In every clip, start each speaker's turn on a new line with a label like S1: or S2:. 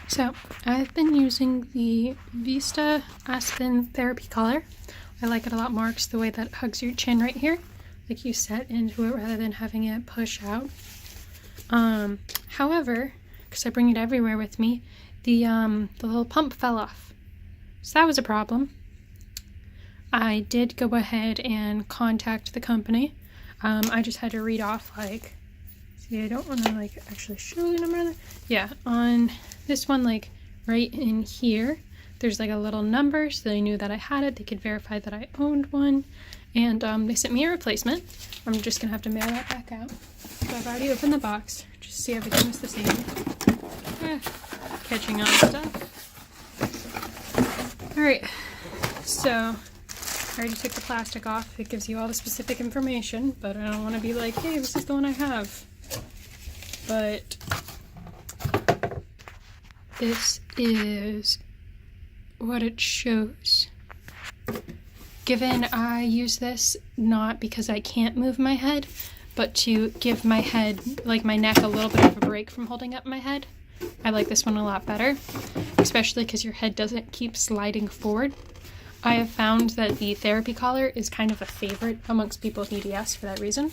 S1: So I've been using the Vista Aspen therapy collar. I like it a lot more because the way that it hugs your chin right here, like you set into it rather than having it push out. However, because I bring it everywhere with me, the little pump fell off. So that was a problem. I did go ahead and contact the company. I just had to read off, like, see, I don't want to, like, actually show the number. Yeah, on this one, like, right in here, there's, like, a little number, so they knew that I had it. They could verify that I owned one, and they sent me a replacement. I'm just gonna have to mail that back out. So I've already opened the box, just to see everything was the same. Catching on stuff. Alright, so I already took the plastic off. It gives you all the specific information, but I don't want to be like, hey, this is the one I have. But this is what it shows. Given I use this not because I can't move my head, but to give my head, like my neck, a little bit of a break from holding up my head, I like this one a lot better, especially because your head doesn't keep sliding forward. I have found that the therapy collar is kind of a favorite amongst people with EDS for that reason.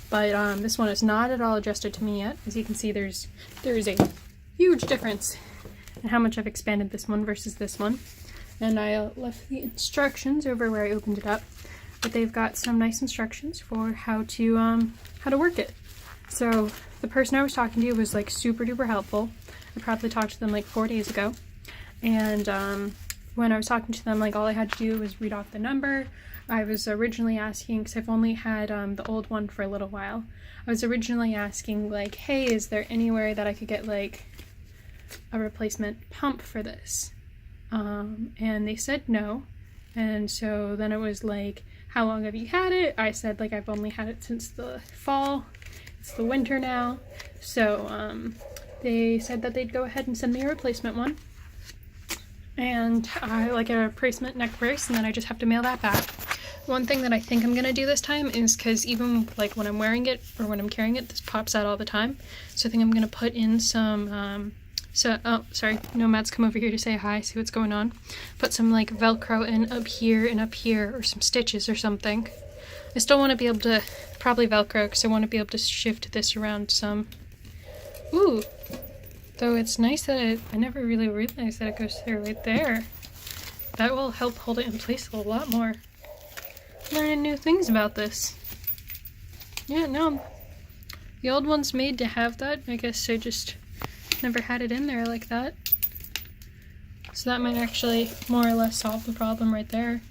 S1: But this one is not at all adjusted to me yet. As you can see, there is a huge difference in how much I've expanded this one versus this one. And I left the instructions over where I opened it up, but they've got some nice instructions for how to work it. So the person I was talking to was like super duper helpful. I probably talked to them like 4 days ago, and when I was talking to them, like, all I had to do was read off the number. I was originally asking, because I've only had the old one for a little while, I was originally asking, like, hey, is there anywhere that I could get, like, a replacement pump for this? And they said no. And so then it was like, how long have you had it? I said, like, I've only had it since the fall. It's the winter now. So they said that they'd go ahead and send me a replacement one. And I like a replacement neck brace, and then I just have to mail that back. One thing that I think I'm gonna do this time is, because even like when I'm wearing it or when I'm carrying it, this pops out all the time. So I think I'm gonna put in some oh, sorry, Nomad's come over here to say hi, see what's going on. Put some like Velcro in up here and up here, or some stitches or something. I still want to be able to, probably Velcro, because I want to be able to shift this around some. Ooh, though it's nice that I never really realized that it goes through right there. That will help hold it in place a lot more. Learning new things about this. Yeah, no, the old one's made to have that. I guess I just never had it in there like that. So that might actually more or less solve the problem right there.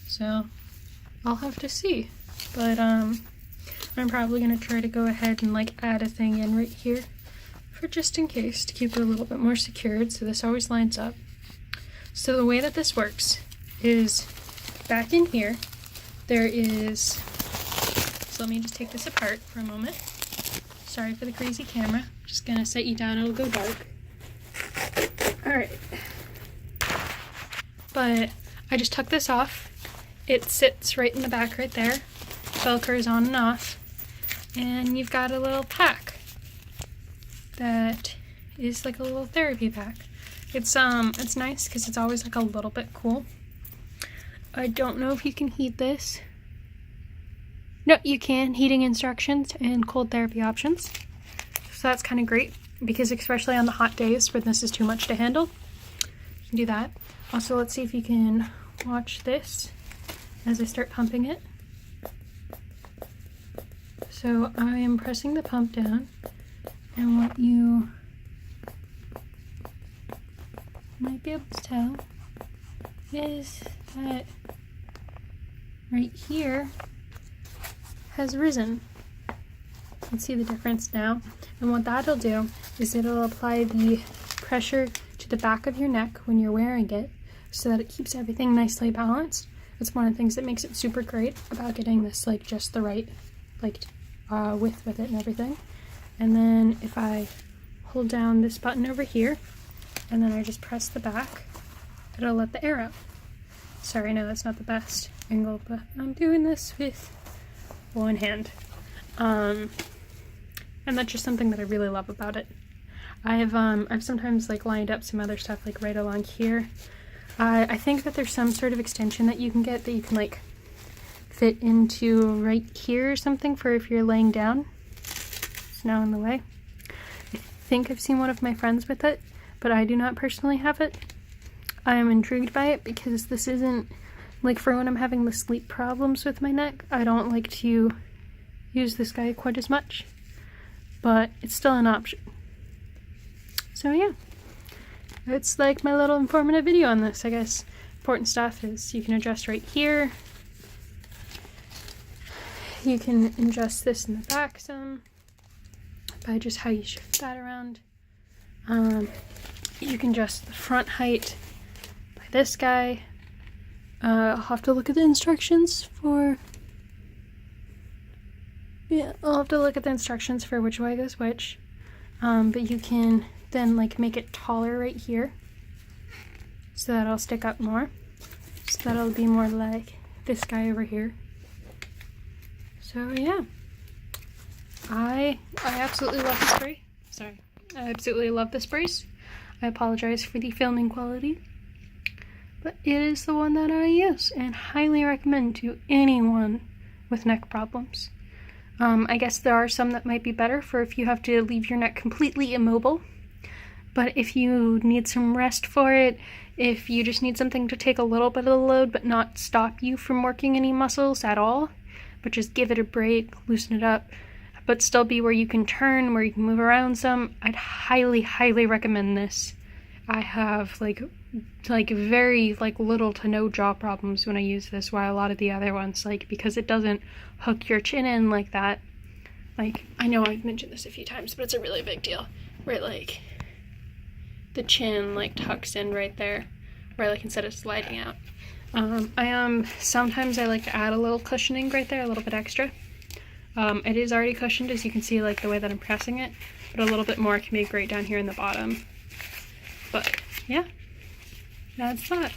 S1: So I'll have to see. But I'm probably gonna try to go ahead and like add a thing in right here for just in case, to keep it a little bit more secured, so this always lines up. So the way that this works is, back in here there is, so let me just take this apart for a moment. Sorry for the crazy camera. Just gonna set you down, it'll go dark. Alright. But I just took this off. It sits right in the back right there. Velcro is on and off. And you've got a little pack that is like a little therapy pack. It's nice because it's always like a little bit cool. I don't know if you can heat this. No, you can. Heating instructions and cold therapy options. So that's kind of great, because especially on the hot days when this is too much to handle, you can do that. Also, let's see if you can watch this as I start pumping it. So I am pressing the pump down, and what you might be able to tell is that right here has risen. You can see the difference now. And what that'll do is it'll apply the pressure to the back of your neck when you're wearing it, so that it keeps everything nicely balanced. It's one of the things that makes it super great about getting this like just the right like width with it and everything. And then if I hold down this button over here, and then I just press the back, it'll let the air out. Sorry, no, that's not the best angle, but I'm doing this with one hand. And that's just something that I really love about it. I've sometimes like lined up some other stuff like right along here. I think that there's some sort of extension that you can get that you can like fit into right here or something for if you're laying down. It's now in the way. I think I've seen one of my friends with it, but I do not personally have it. I am intrigued by it because this isn't like for when I'm having the sleep problems with my neck. I don't like to use this guy quite as much, but it's still an option. So yeah, it's like my little informative video on this, I guess. Important stuff is you can adjust right here. You can adjust this in the back some by just how you shift that around. You can adjust the front height by this guy. I'll have to look at the instructions for... Yeah, I'll have to look at the instructions for which way goes which. But you can then like make it taller right here. So that'll stick up more. So that'll be more like this guy over here. So yeah. I absolutely love the spray. Sorry. I absolutely love this brace. I apologize for the filming quality. But it is the one that I use and highly recommend to anyone with neck problems. I guess there are some that might be better for if you have to leave your neck completely immobile. But if you need some rest for it, if you just need something to take a little bit of the load but not stop you from working any muscles at all, but just give it a break, loosen it up, but still be where you can turn, where you can move around some, I'd highly, highly recommend this. I have like very little to no jaw problems when I use this, while a lot of the other ones, because it doesn't hook your chin in like that. I know I've mentioned this a few times, but it's a really big deal, where the chin tucks in right there, where instead of sliding out. Sometimes I like to add a little cushioning right there, a little bit extra. It is already cushioned, as you can see, the way that I'm pressing it, but a little bit more can be great down here in the bottom. But yeah, that's that.